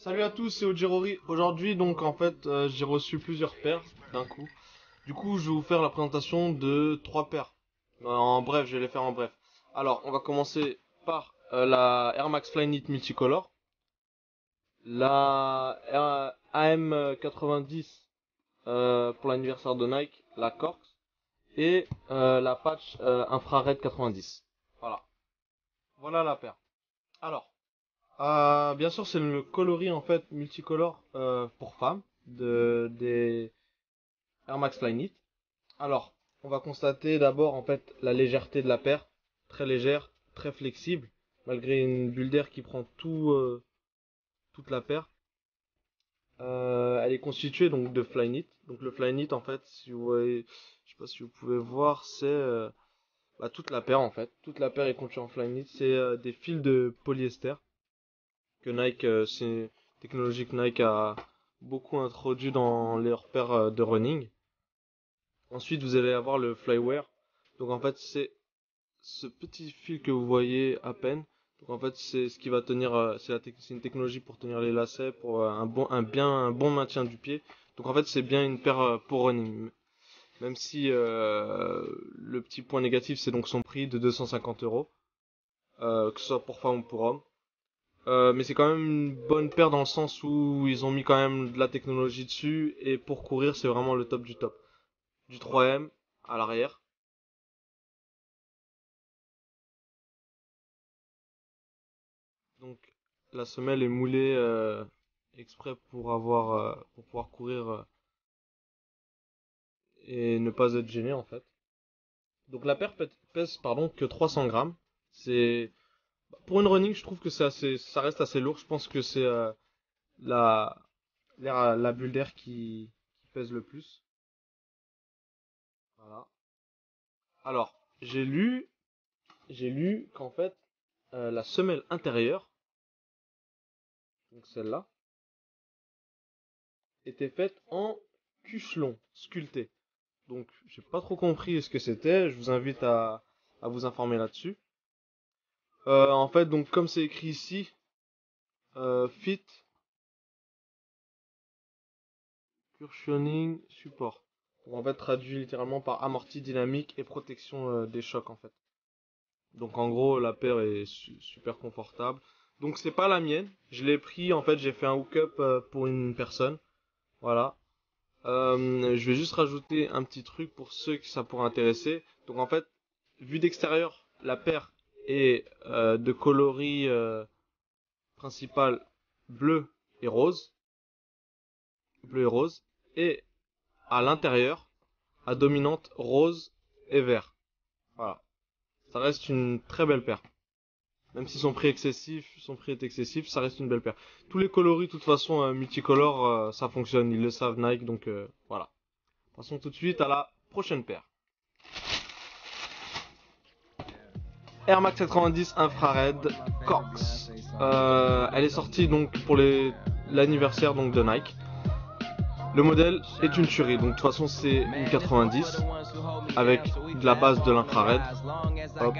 Salut à tous, c'est Ojirori. Aujourd'hui, donc en fait, j'ai reçu plusieurs paires d'un coup. Du coup, je vais vous faire la présentation de trois paires. En bref, je vais les faire en bref. Alors, on va commencer par la Air Max Flyknit Multicolor, la AM 90 pour l'anniversaire de Nike, la Corks, et la patch Infrared 90. Voilà. Voilà la paire. Alors. Bien sûr, c'est le coloris en fait multicolore pour femmes des Air Max Flyknit. Alors, on va constater d'abord en fait la légèreté de la paire, très légère, très flexible, malgré une bulle d'air qui prend toute la paire. Elle est constituée donc de Flyknit. Donc le Flyknit en fait, si vous voyez, je sais pas si vous pouvez voir, c'est toute la paire en fait. Toute la paire est constituée en Flyknit. C'est des fils de polyester que Nike, c'est une technologie que Nike a beaucoup introduit dans leurs paires de running. Ensuite, vous allez avoir le Flywear. Donc en fait, c'est ce petit fil que vous voyez à peine. Donc en fait, c'est ce qui va tenir, c'est une technologie pour tenir les lacets, pour un bon maintien du pied. Donc en fait, c'est bien une paire pour running. Même si le petit point négatif, c'est donc son prix de 250 €, que ce soit pour femme ou pour homme. Mais c'est quand même une bonne paire dans le sens où ils ont mis quand même de la technologie dessus et pour courir c'est vraiment le top du top. Du 3M à l'arrière. Donc la semelle est moulée exprès pour pouvoir courir et ne pas être gêné en fait. Donc la paire pèse pardon que 300 grammes. C'est pour une running je trouve que ça reste assez lourd. Je pense que c'est la la bulle d'air qui pèse le plus. Voilà. Alors, j'ai lu qu'en fait, la semelle intérieure, donc celle-là, était faite en cuchelon sculpté. Donc, j'ai pas trop compris ce que c'était. Je vous invite à vous informer là-dessus. En fait, donc comme c'est écrit ici, fit cushioning support. Donc, en fait, traduit littéralement par amorti dynamique et protection des chocs en fait. Donc en gros, la paire est super confortable. Donc c'est pas la mienne. Je l'ai pris, en fait, j'ai fait un hook-up pour une personne. Voilà. Je vais juste rajouter un petit truc pour ceux que ça pourrait intéresser. Donc en fait, vue d'extérieur, la paire est de coloris principal bleu et rose. Bleu et rose. Et à l'intérieur, à dominante rose et vert. Voilà. Ça reste une très belle paire. Même si son prix est excessif, ça reste une belle paire. Tous les coloris, de toute façon, multicolores, ça fonctionne. Ils le savent Nike, donc voilà. Passons tout de suite à la prochaine paire. Air Max 90 Infrared Corks. Elle est sortie donc pour l'anniversaire donc de Nike. Le modèle est une tuerie, donc de toute façon c'est une 90 avec de la base de l'infrared. Hop,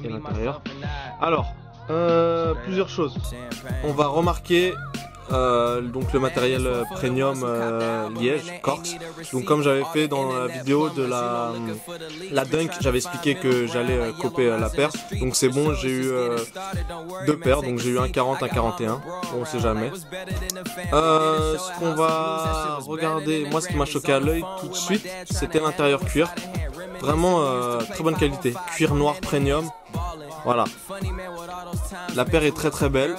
et l'intérieur. Alors, plusieurs choses. On va remarquer donc le matériel premium liège, Corks. Donc comme j'avais fait dans la vidéo de la Dunk, j'avais expliqué que j'allais coper la paire. Donc c'est bon, j'ai eu deux paires, donc j'ai eu un 40, un 41. On sait jamais. Ce qu'on va regarder, moi ce qui m'a choqué à l'œil tout de suite, c'était l'intérieur cuir. Vraiment très bonne qualité, cuir noir premium. Voilà. La paire est très très belle.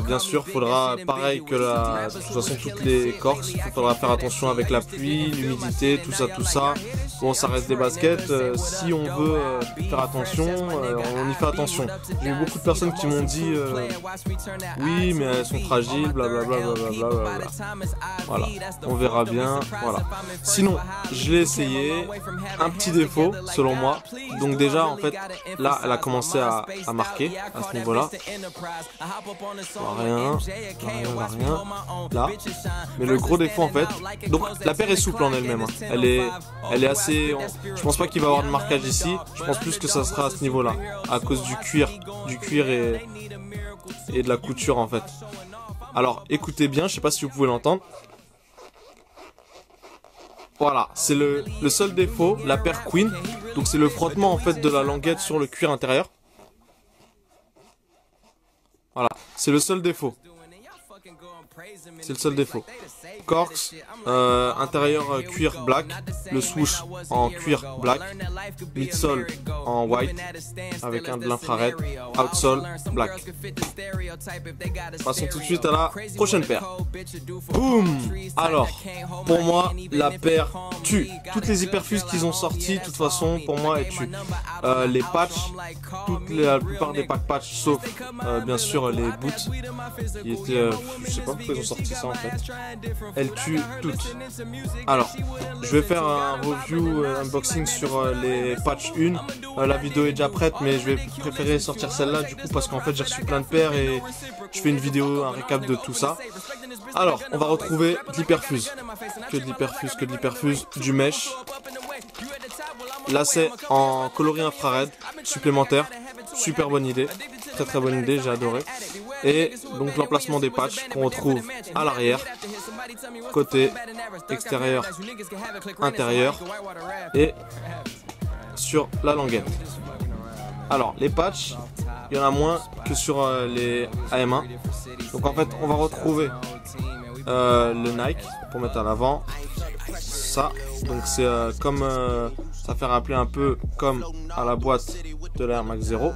Bien sûr, faudra pareil que de toute façon toutes les Corks, il faudra faire attention avec la pluie, l'humidité, tout ça. Bon, ça reste des baskets. Si on veut faire attention, on y fait attention. J'ai eu beaucoup de personnes qui m'ont dit oui, mais elles sont fragiles, blablabla. Voilà, on verra bien. Voilà. Sinon, je l'ai essayé. Un petit défaut, selon moi. Donc déjà, en fait, là, elle a commencé à marquer à ce niveau-là. Rien. Là. Mais le gros défaut, en fait. Donc, la paire est souple en elle-même. Hein. Elle est assez. Je pense pas qu'il va y avoir de marquage ici. Je pense plus que ça sera à ce niveau-là, à cause du cuir et de la couture en fait. Alors écoutez bien, je sais pas si vous pouvez l'entendre. Voilà, c'est le seul défaut, la paire Queen. Donc c'est le frottement en fait de la languette sur le cuir intérieur. Voilà, c'est le seul défaut. C'est le seul défaut. Corks, intérieur cuir black, le swoosh en cuir black, midsole en white avec de l'infrared, outsole black. Passons tout de suite à la prochaine paire. Boum. Alors, pour moi, la paire tue. Toutes les hyperfuses qu'ils ont sorties, de toute façon, pour moi, elles tuent. Les patchs, la plupart des packs patch, sauf bien sûr les boots, qui étaient, je sais pas pourquoi ils ont sorti ça en fait. Elles tuent toutes. Alors, je vais faire un review unboxing sur les patchs 1. La vidéo est déjà prête, mais je vais préférer sortir celle-là du coup parce qu'en fait j'ai reçu plein de paires et je fais une vidéo, un récap de tout ça. Alors, on va retrouver de l'hyperfuse. Que de l'hyperfuse, que de l'hyperfuse, du mesh. Là c'est en coloris infrared supplémentaire. Super bonne idée. Très très bonne idée, j'ai adoré. Et donc l'emplacement des patchs qu'on retrouve à l'arrière, côté extérieur, intérieur et sur la languette. Alors les patchs, il y en a moins que sur les AM1. Donc en fait on va retrouver le Nike pour mettre à l'avant. Ça, donc c'est comme ça fait rappeler un peu comme à la boîte de l'Air Max 0.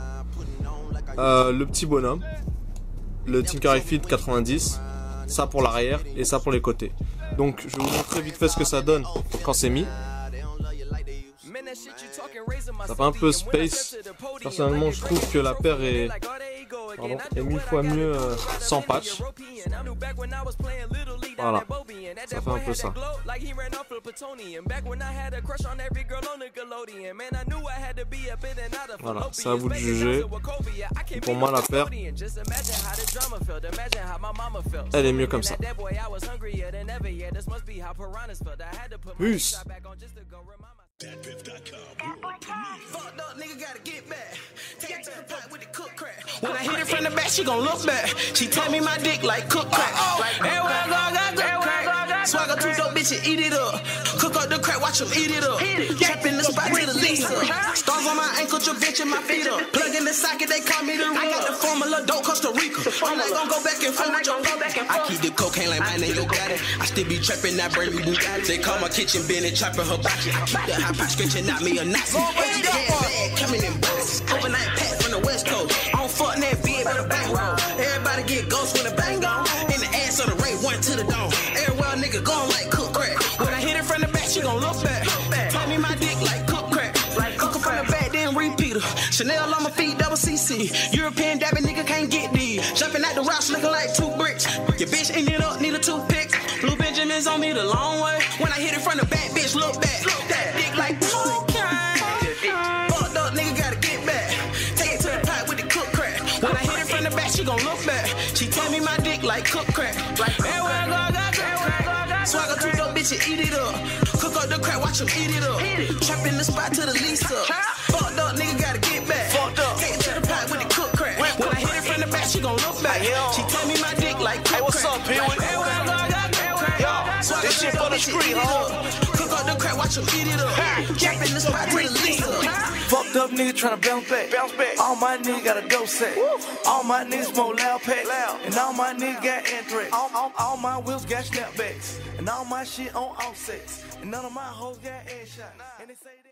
Le petit bonhomme, le Tinker Fit 90, ça pour l'arrière et ça pour les côtés. Donc je vais vous montrer vite fait ce que ça donne quand c'est mis. Ça fait un peu space. Personnellement je trouve que la paire est 1000 fois mieux sans patch. Voilà, ça fait un peu ça. Voilà, c'est à vous de juger. Et pour moi la paire, elle est mieux comme ça. Peace. When I hit it from the back, she gon' look back. She tell me my dick like cook crack. Everywhere I go, I got good crack. Swagger too dope, bitch, and eat it up. Cook up the crack, watch them eat it up. Trap in the spot to the lease up. Stars on my ankle, your bitch in my feet up. Plug in the socket, they call me the real. I got the formula, dope Costa Rica. I'm not gon' go back and forth with your I keep the cocaine like my name, got it. I still be trapping that brand new Bugatti. They call my kitchen bin and chopping her body. I keep the high pot scratching out me a Nazi. Bad coming in boxes. Overnight pack from the West Coast. I don't fuck that bitch, but a bankroll. Everybody get ghost when the bang on. In the ass of the Ray, one to the dome. Everywhere a nigga going like cook crack. When I hit it from the back, she gon' look back. Tell me my dick like cook crack. Cook from the back, then repeat her. Chanel on my feet, double CC. European dabbing nigga can't get these. Jumping out the rocks looking like 2 bricks. Your bitch eating it up, need a toothpick. Blue Benjamins on me the long way. When I hit it from the back, bitch, look back. That dick like cocaine. Fucked up nigga gotta get back. Take it to the pot with the cook crack. When I hit it from the back, she gon' look back. She tell me my dick like cook crack. Everywhere I go, I got crack. Swagger too dope, bitch, and eat it up. Cook up the crack, watch them eat it up. Trap in the spot to the lease up. Fucked up nigga gotta get back. Take it to the pot with the cook crack. When I hit it from the back, she gon' look back. She tell me my dick like cook crack. Hey, what's up, Pee-wee? Everywhere I go, I got crack. Yo, this shit for the street, huh? Cook up the crack, watch them eat it up. Trap in the spot to the lease up. Fucked up nigga tryna bounce back. All my niggas got a dope set. All my niggas smoke loud packs. And all my niggas got anthrax. All my wheels got snapbacks. And all my shit on offsets. And none of my hoes got ass shots. And they say that